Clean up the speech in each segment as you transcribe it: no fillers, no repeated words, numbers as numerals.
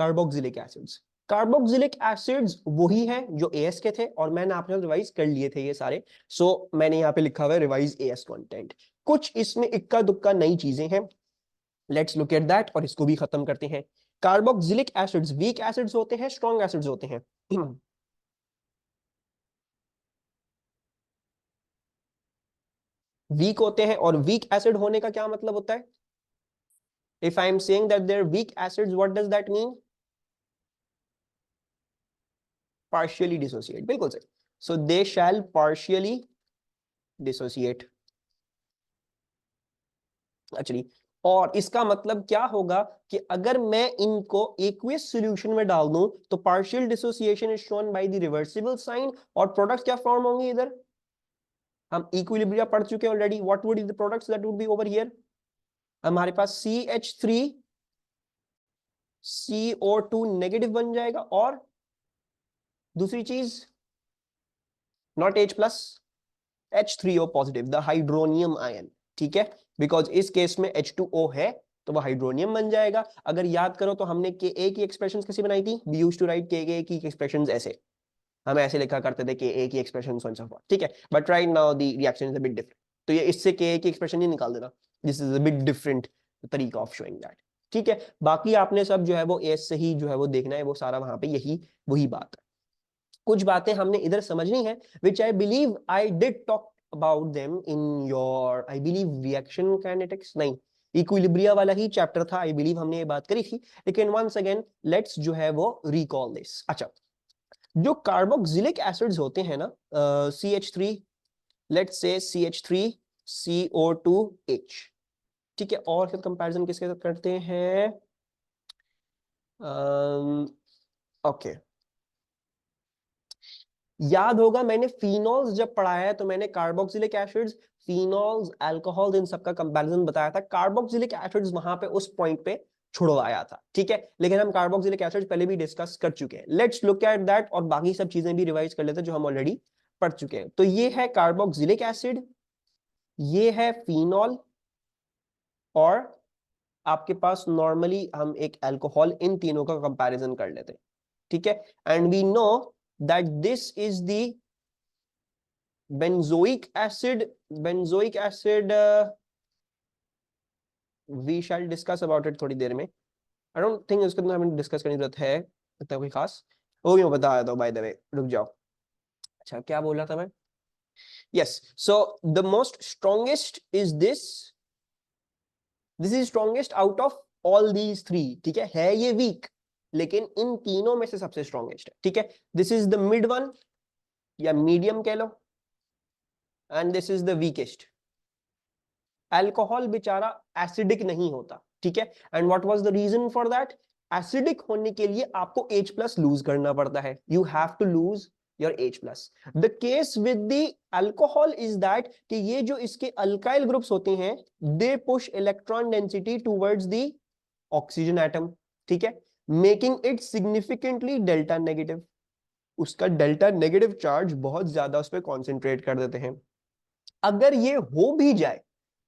Carboxylic acids. Carboxylic acids वही है जो एएस के थे और मैंने आपने रिवाइज कर लिए थे ये सारे। सो मैंने यहाँ पे लिखा हुआ है रिवाइज एएस कंटेंट। कुछ इसमें इक्का दुक्का नई चीजें हैं, लेट्स लुक एट दैट और इसको भी खत्म करते हैं। कार्बोक्सिलिक एसिड्स वीक एसिड्स होते हैं, स्ट्रॉन्ग एसिड्स होते हैं? वीक होते हैं। और वीक एसिड होने का क्या मतलब होता है? If I am saying that there weak acids, what does that mean? Partially dissociate, बिल्कुल सही। सो दे शैल पार्शियली डिसोसिएट। एक्चुअली, और इसका मतलब क्या होगा कि अगर मैं इनको एक्वियस सॉल्यूशन में डाल दूं तो partial dissociation is shown by the reversible sign, और प्रोडक्ट्स क्या फॉर्म होंगे इधर? हम इक्विलिब्रिया पढ़ चुके हैं already. What would be the products that would be over here? हमारे पास CH3 CO2 नेगेटिव बन जाएगा, और दूसरी चीज not H plus, H3O positive, the hydronium ion. ठीक है, बिकॉज इस केस में H2O है तो वह हाइड्रोनियम बन जाएगा। अगर याद करो तो हमने Ka की एक्सप्रेशंस कैसे बनाई थी? We used to write Ka की एक्सप्रेशंस ऐसे, हम ऐसे लिखा करते थे Ka की expression so and so forth. ठीक है, but right now the reaction is a bit different. तो ये इससे Ka की एक्सप्रेशन ही निकाल देना, this is a bit different तरीका ऑफ शोइंग दैट। ठीक है, बाकी आपने सब जो है वो एस से ही जो है वो देखना है, वो सारा वहां पे यही वही बात है। कुछ बातें हमने इधर समझनी है, which I believe I did talk about them in your, I believe, reaction kinetics, नहीं, इक्विलिब्रिया वाला ही चैप्टर था, आई बिलीव हमने ये बात करी थी। लेकिन वंस अगेन लेट्स जो है वो रिकॉल दिस। अच्छा, जो कार्बोक्सिलिक एसिड्स होते हैं ना, CH3, लेट्स से CH3CO2H, ठीक है, और फिर कंपैरिजन किसके साथ करते हैं? ओके, याद होगा मैंने फिनॉल्स जब पढ़ाया है तो मैंने कार्बोक्सिलिक एसिड्स, फिनॉल्स, अल्कोहल, इन सबका कंपैरिजन बताया था। कार्बोक्सिलिक एसिड्स वहां पे उस पॉइंट पे छुड़वाया था। ठीक है, लेकिन हम कार्बोक्सिलिक एसिड्स पहले भी डिस्कस कर चुके हैं। लेट्स लुक एट दैट और बाकी सब चीजें भी रिवाइज कर लेते हैं जो हम ऑलरेडी पढ़ चुके हैं। तो ये है कार्बोक्सिलिक एसिड, ये है फिनॉल, और आपके पास नॉर्मली हम एक अल्कोहल, इन तीनों का कंपैरिजन कर लेते हैं। ठीक है, and we know that this is the benzoic acid, benzoic acid, we shall discuss about it थोड़ी देर में। I don't think उसके अंदर हमें डिस्कस करने की जरूरत है इतना कोई खास। वो मैं बता देता हूँ बाय द वे, रुक जाओ। अच्छा, क्या बोल रहा था मैं? Yes, so the most strongest is this is strongest out of all these three. ठीक है ये वीक, लेकिन इन तीनों में से सबसे स्ट्रॉन्गेस्ट है। ठीक है, this is the mid one या मीडियम कह लो, and this is the weakest. Alcohol बेचारा एसिडिक नहीं होता। ठीक है, and what was the reason for that? Acidic होने के लिए आपको H प्लस लूज करना पड़ता है, you have to lose your H plus. The case with the alcohol is that कि ये जो इसके अल्काइल ग्रुप्स होते हैं, they push electron density towards the oxygen atom. ठीक है, making it significantly delta negative. उसका डेल्टा नेगेटिव चार्ज बहुत ज्यादा उस पर कॉन्सेंट्रेट कर देते हैं। अगर ये हो भी जाए,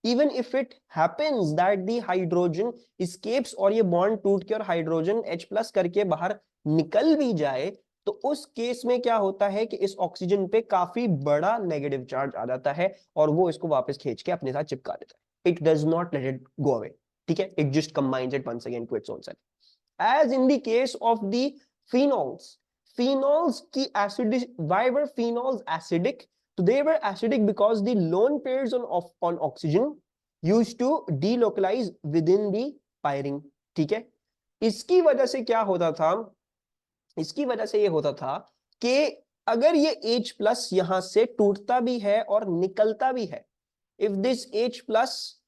even if it happens that the hydrogen escapes और ये बॉन्ड टूट के और हाइड्रोजन H प्लस करके बाहर निकल भी जाए, तो उस केस में क्या होता है कि इस ऑक्सीजन पे काफी बड़ा नेगेटिव चार्ज आ जाता है और वो इसको वापस खींच के अपने साथ चिपका देता है। It does not let it go away. ठीक है, it just combines it once again to its own self. As in the case of the phenols, phenols की acidic, why were phenols acidic? So they were acidic because the lone pairs on oxygen used to delocalize within the pairing। ठीक है, इसकी वजह से क्या होता था? इसकी वजह से ये होता था कि अगर ये H प्लस यहां से टूटता भी है और निकलता भी है, इफ दिस H प्लस,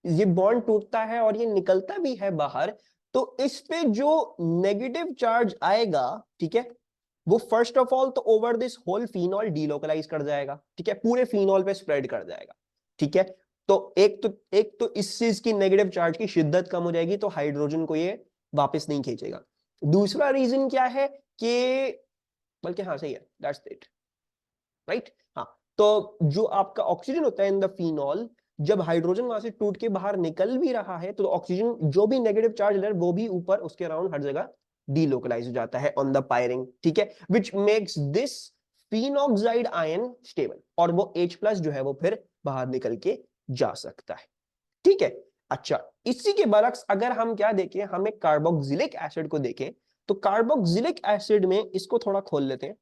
ये बॉन्ड टूटता है और ये निकलता भी है बाहर, तो इस पे जो नेगेटिव चार्ज आएगा, ठीक है, वो फर्स्ट ऑफ ऑल तो over this whole phenol delocalise कर जाएगा। ठीक है, पूरे फिनॉल पे स्प्रेड कर जाएगा। ठीक है, तो एक तो इस चीज की नेगेटिव चार्ज की शिद्दत कम हो जाएगी, तो हाइड्रोजन को ये वापस नहीं खींचेगा। दूसरा रीजन क्या है कि, बल्कि हाँ सही है, दैट्स इट, राइट। हाँ, तो जो आपका ऑक्सीजन होता है इन द फिनॉल, जब हाइड्रोजन वहां से टूट के बाहर निकल भी रहा है तो ऑक्सीजन जो भी नेगेटिव चार्ज ले वो भी ऊपर उसके अराउंड हर जगह डीलोकलाइज हो जाता है ऑन द पायरिंग, ठीक है, which makes this phenoxide ion stable, और वो H+ जो है वो फिर बाहर निकल के जा सकता है, ठीक है। अच्छा, इसी के बरक्स अगर हम क्या देखें, हम एक कार्बोक्सिलिक एसिड को देखें, तो कार्बोक्सिलिक एसिड में इसको थोड़ा खोल लेते हैं।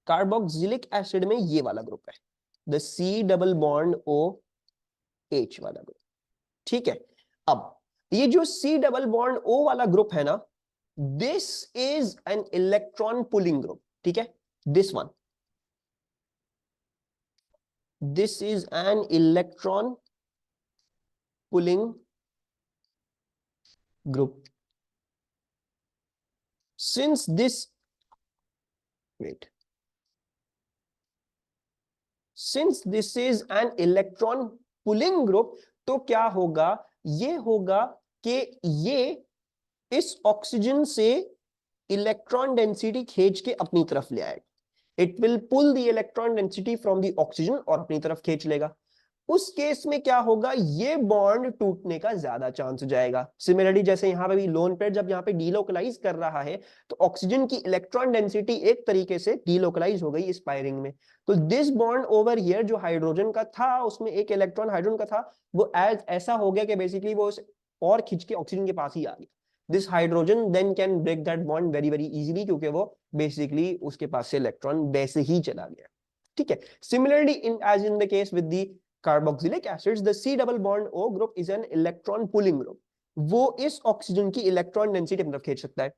कार्बोक्सिलिक एसिड में ये वाला ग्रुप है, the C double bond OH वाला ग्रुप, ठीक है। अब ये जो C डबल बॉन्ड O वाला ग्रुप है ना, this is an electron pulling group, ठीक है, this one, this is an electron pulling group. Since this, wait, since this is an electron pulling group, तो क्या होगा, ये होगा कि ये इस ऑक्सीजन से इलेक्ट्रॉन डेंसिटी खींच के अपनी तरफ ले आएगा। It will pull the electron density from the oxygen और अपनी तरफ खींच लेगा। उस केस में क्या होगा, ये बॉन्ड टूटने का ज्यादा चांस हो जाएगा। सिमिलरली जैसे यहां पे भी लोन पेयर जब यहां पे डीलोकलाइज कर रहा है तो ऑक्सीजन की इलेक्ट्रॉन डेंसिटी एक तरीके से डीलोकलाइज हो गई इस पायरिंग में। तो दिस बॉन्ड ओवर हियर जो हाइड्रोजन का था उसमें एक इलेक्ट्रॉन हाइड्रोजन का था, वो एज ऐसा हो गया कि बेसिकली वो और खिंच के ऑक्सीजन के पास ही आ गया। This hydrogen then can break that bond very very easily, क्योंकि वो बेसिकली उसके पास से इलेक्ट्रॉन वैसे ही चला गया, ठीक है। Similarly in as in the case with the carboxylic acids, the C double bond O group is an electron pulling group. वो इस ऑक्सीजन की इलेक्ट्रॉन डेंसिटी अपनी तरफ खींच सकता है।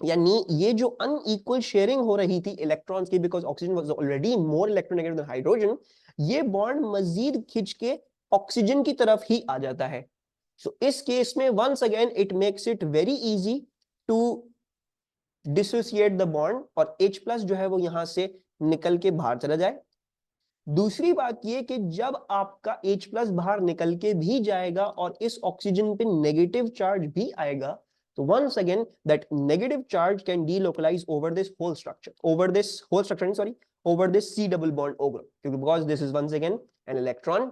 यानी ये जो अनइक्वल शेयरिंग हो रही थी इलेक्ट्रॉन्स की, because oxygen was already more electronegative than hydrogen, ये बॉन्ड मजीद खींच के ऑक्सीजन की तरफ ही आ जाता है। सो इस केस में once again it makes it very easy to dissociate the bond और H+ जो है वो यहां से निकल के बाहर चला जाए। दूसरी बात ये कि जब आपका H+ बाहर निकल के भी जाएगा और इस ऑक्सीजन पे नेगेटिव चार्ज भी आएगा, तो once again that negative charge can delocalize over this whole structure, over this C double bond O group, क्योंकि because this is once again an electron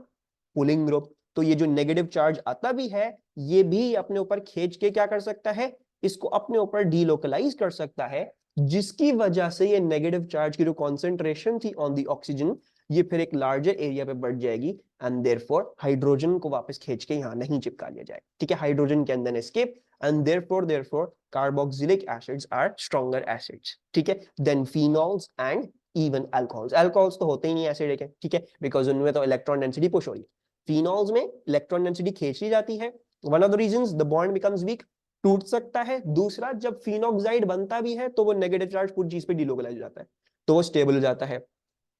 pulling group, तो ये जो नेगेटिव चार्ज आता भी है ये भी अपने ऊपर खींच के क्या कर सकता है, इसको अपने ऊपर डीलोकलाइज कर सकता है, जिसकी वजह से ये नेगेटिव चार्ज की जो कॉन्सेंट्रेशन थी ऑन द ऑक्सीजन ये फिर एक लार्जर एरिया पे बढ़ जाएगी एंड देयरफॉर हाइड्रोजन को वापस खींच के यहां नहीं चिपका लिया जाएगा, ठीक है। Hydrogen can then escape and therefore carboxylic acids are stronger acids, ठीक है, then phenols and even alcohols. Alcohols तो होते ही नहीं एसिडिक है, ठीक है, बिकॉज उनमें तो इलेक्ट्रॉन डेंसिटी पुश हो रही है। फिनॉल्स में इलेक्ट्रॉन डेंसिटी खींच ली जाती है, one of the reasons the bond becomes week, टूट सकता है। दूसरा, जब फिनॉक्साइड बनता भी है तो वो नेगेटिव चार्ज पूरी चीज पे डिलोकलाइज हो जाता है, तो वो स्टेबल हो जाता है।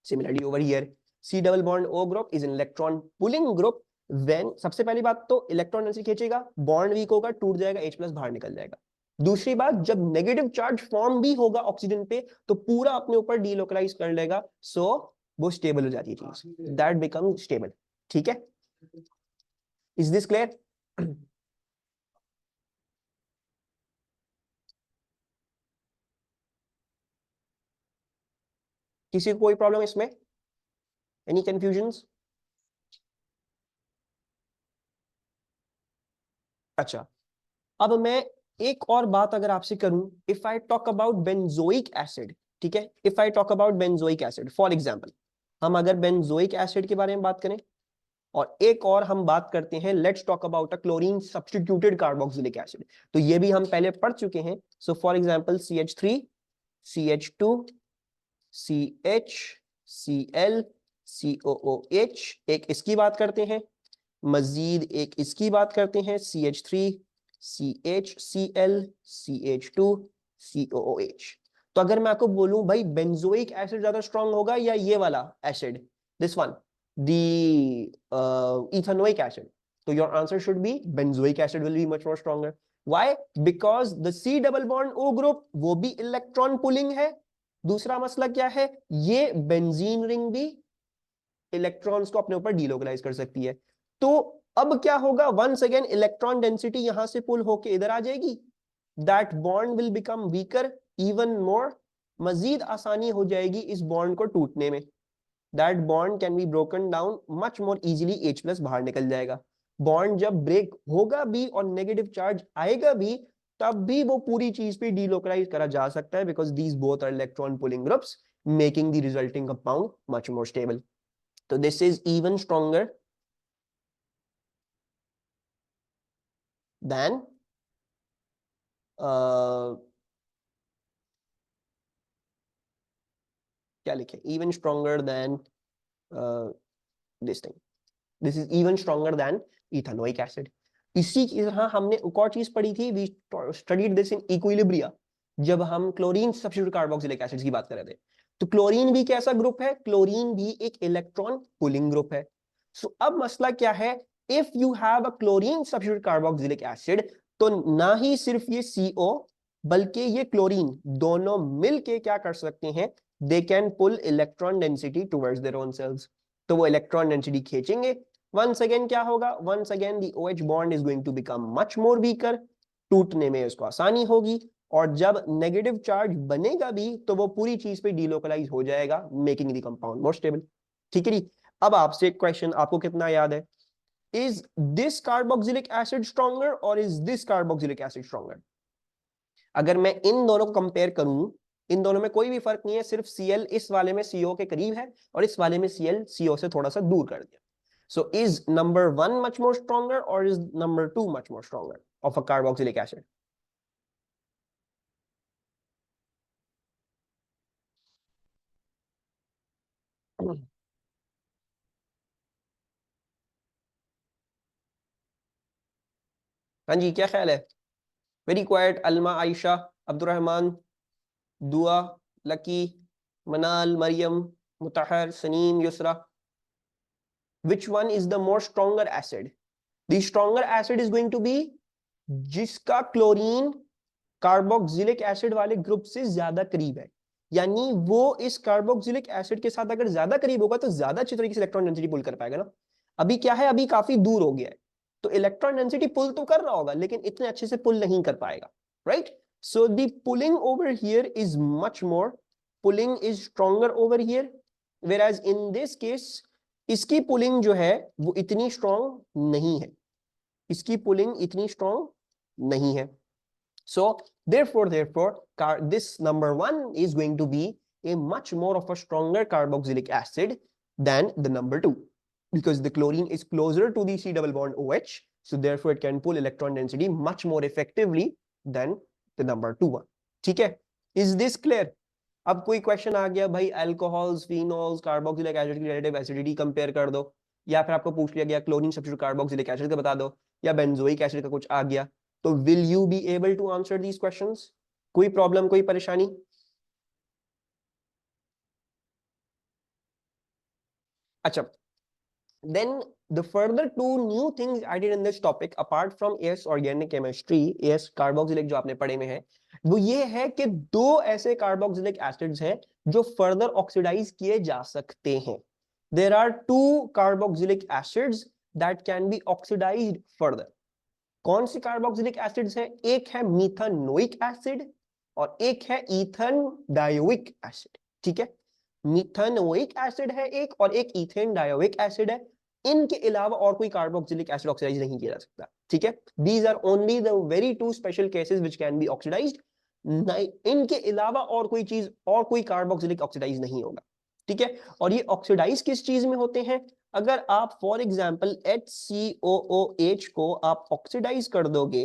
Similarly over here, C double bond O group is an electron pulling group when, सबसे पहली बात तो इलेक्ट्रॉन डेंसिटी खींचेगा, बॉन्ड वीक होगा, टूट जाएगा, H+ बाहर निकल जाएगा। दूसरी बात, जब नेगेटिव चार्ज फॉर्म भी होगा ऑक्सीजन पे तो पूरा अपने ऊपर डीलोकलाइज कर लेगा, सो वो स्टेबल हो जाती है चीज, दैट बिकम स्टेबल, ठीक है। Is this clear? किसी को कोई प्रॉब्लम इसमें, एनी कंफ्यूजन्स? अच्छा, अब मैं एक और बात अगर आपसे करूं, if I talk about benzoic acid, ठीक है, if I talk about benzoic acid for example, हम अगर बेंजोइक एसिड के बारे में बात करें और एक और हम बात करते हैं, let's talk about a chlorine substituted carboxylic acid, तो ये भी हम पहले पढ़ चुके हैं। So for example CH3 CH2 CH Cl COOH, एक इसकी बात करते हैं, मजीद एक इसकी बात करते हैं, CH3 CHCl CH2 COOH। तो अगर मैं आपको बोलूं भाई बेंजोइक एसिड ज्यादा स्ट्रांग होगा या ये वाला acid, this one, the ethanoic acid, तो your answer should be benzoic acid will be much more stronger. Why? Because the C double bond O group वो भी इलेक्ट्रॉन पुलिंग है। दूसरा मसला क्या है, ये बेंजीन रिंग भी इलेक्ट्रॉन्स को अपने ऊपर डीलोकलाइज कर सकती है। तो अब क्या होगा, वंस अगेन इलेक्ट्रॉन डेंसिटी यहां से पुल होके इधर आ जाएगी, that bond will become weaker even more, मजीद आसानी हो जाएगी इस बॉन्ड को टूटने में। That bond can be broken down much more easily, H plus बाहर निकल जाएगा। बॉन्ड जब ब्रेक होगा भी और नेगेटिव चार्ज आएगा भी, तब भी वो पूरी चीज पे डीलोकलाइज करा जा सकता है, because these both are electron pulling groups, making the resulting compound much more stable. तो this is even stronger than क्या लिखे, even stronger than this thing, this is even stronger than ethanoic acid. इसी की तरह हमने एक और चीज पढ़ी थी, we studied this in equilibria, जब हम क्लोरीन सब्स्टिट्यूट कार्बोक्सिलिक एसिड की बात कर रहे थे। तो क्लोरीन भी कैसा ग्रुप है, क्लोरीन भी एक इलेक्ट्रॉन पुलिंग ग्रुप है। सो अब मसला क्या है, if you have a chlorine substitute carboxylic acid, तो ना ही सिर्फ ये CO बल्कि ये क्लोरीन दोनों मिलके क्या कर सकते हैं, they can pull electron density towards their own selves. तो वो इलेक्ट्रॉन डेंसिटी खींचेंगे, once again क्या होगा, once again the OH bond is going to become much more weaker, टूटने में उसको आसानी होगी, और जब नेगेटिव चार्ज बनेगा भी तो वो पूरी चीज पे डीलोकलाइज हो जाएगा, making the compound more stable. ठीक है जी। अब आपसे एक क्वेश्चन, आपको कितना याद है, is this carboxylic acid stronger और is this carboxylic acid stronger? अगर मैं इन दोनों को कंपेयर करूं, इन दोनों में कोई भी फर्क नहीं है, सिर्फ Cl इस वाले में CO के करीब है और इस वाले में Cl CO से थोड़ा सा दूर कर दिया। So is number 1 much more stronger or is number 2 much more stronger of a carboxylic acid? हाँ जी, क्या ख्याल है? Very quite, Alma, Ayesha, Abdurrahman, Dua, Lucky, Manal, Maryam, Mutahar, Sanim, Yusra. Which one is the more stronger acid? The stronger acid is going to be जिसका chlorine carboxylic acid वाले group से ज्यादा करीब है, यानी वो इस कार्बोक्सिलिक एसिड के साथ अगर ज्यादा करीब होगा तो ज्यादा अच्छी तरीके से इलेक्ट्रॉन डेंसिटी पुल कर पाएगा ना। अभी क्या है, अभी काफी दूर हो गया है, तो इलेक्ट्रॉन डेंसिटी पुल तो कर रहा होगा लेकिन इतने अच्छे से पुल नहीं कर पाएगा, right? So the pulling over here is much more, pulling is stronger over here, where in this case इसकी पुलिंग जो है वो इतनी स्ट्रॉन्ग नहीं है, इसकी पुलिंग इतनी स्ट्रॉन्ग नहीं है। So therefore, this number 1 is going to be a much more of a stronger carboxylic acid than the number 2, because the chlorine is closer to the C double bond OH, so therefore it can pull electron density much more effectively than the number 2 one. ठीक है? Is this clear? अब कोई question आ गया भाई, alcohols, phenols, carboxylic acid की relative acidity compare कर दो, या फिर आपको पूछ लिया गया क्लोरीन सब्स्टिट्यूट कार्बोक्सिलिक एसिड का बता दो, या बेंजोइक एसिड का कुछ आ गया, तो will you be able to answer these questions? कोई प्रॉब्लम, कोई परेशानी? अच्छा, then the further two new things added in this topic apart from AS organic chemistry, AS carboxylic जो आपने पढ़े में है, वो ये है कि दो ऐसे कार्बोक्सिलिक एसिड्स हैं जो फर्दर ऑक्सीडाइज किए जा सकते हैं। There are two carboxylic acids that can be oxidized further. कौन सी कार्बोक्सिलिक एसिड्स हैं? एक है मीथानोइक एसिड और एक है ईथन डायोइक एसिड। ठीक है, मीथानोइक एसिड है एक और एक ईथेन डायोइक एसिड है। इनके अलावा और कोई कार्बोक्सिलिक एसिड ऑक्सीडाइज नहीं किया जा सकता। ठीक है, these are only the very two special cases which can be oxidised. इनके अलावा और कोई चीज, और कोई कार्बोक्सिलिक ऑक्सीडाइज नहीं होगा। ठीक है, और ये ऑक्सीडाइज किस चीज में होते हैं? अगर आप फॉर एग्जाम्पल HCOOH को आप ऑक्सीडाइज कर दोगे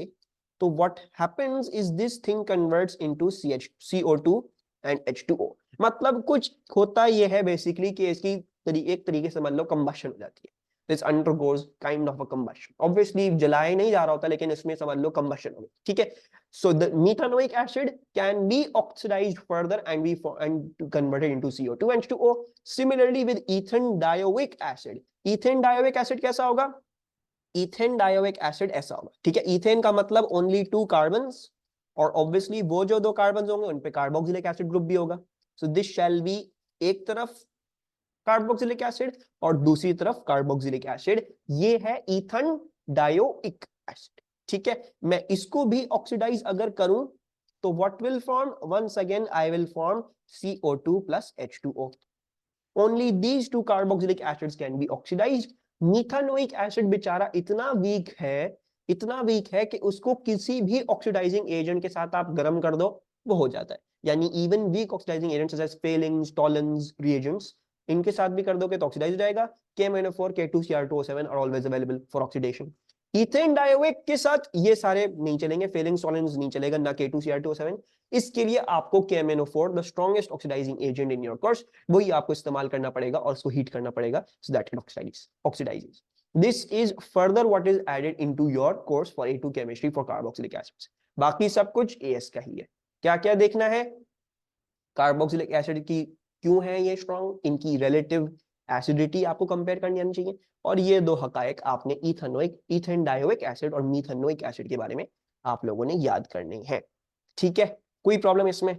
तो what happens is this thing converts into CO2 and H2O। मतलब कुछ होता ये है बेसिकली कि इसकी एक तरीके से मान लो कंबशन हो जाती है, this undergoes kind of a combustion. Obviously जलाया नहीं जा रहा होता लेकिन इसमें समझ लो कंबशन हो गई। ठीक है, so the methanoic acid can be oxidized further and converted into CO2 and H2O. Similarly with ethane dioic acid, ethane dioic acid कैसा होगा? ethane dioic acid ऐसा होगा। ठीक है, ethane का मतलब only 2 carbons, और obviously वो जो 2 carbons होंगे उन पे carboxylic acid group भी होगा। so this shall be एक तरफ कार्बोक्सिलिक एसिड और दूसरी तरफ कार्बोक्सिलिक एसिड, ये है ईथन डायोइक एसिड। ठीक है, मैं इसको भी ऑक्सीडाइज अगर करूं तो what will form? Once again I will form CO2 plus H2O। Only these two carboxylic acids can be oxidised. Methanoic acid बेचारा इतना वीक है कि उसको किसी भी ऑक्सीडाइजिंग एजेंट के साथ आप गर्म कर दो वो हो जाता है। यानी इवन वीक ऑक्सीडाइजिंग एजेंट्स जैसे फेलिंग्स, टॉलन्स, रिएजेंट्स, इनके साथ भी कर दोगे तो ऑक्सीडाइज हो जाएगा। KMnO4, K2Cr2O7 आर always available for oxidation. Ethane dioic के साथ ये सारे नहीं चलेंगे, फेलिंग्स, टॉलन्स नहीं चलेगा, ना K2Cr2O7। इसके लिए आपको KMnO4 the strongest oxidising agent in your course, वही आपको इस्तेमाल करना पड़ेगा और उसको हीट करना पड़ेगा so that it oxidises. This is further what is added into your course for A2 chemistry for carboxylic acids। बाकी सब कुछ AS का ही है। क्या क्या देखना है? कार्बोक्सिलिक एसिड की क्यों है ये स्ट्रॉन्ग, इनकी रिलेटिव एसिडिटी आपको कंपेयर करनी आनी चाहिए, और ये दो हकायक आपने इथेन डायोइक एसिड और मीथेनोइक एसिड के बारे में आप लोगों ने याद करने हैं। ठीक है, कोई प्रॉब्लम इसमें?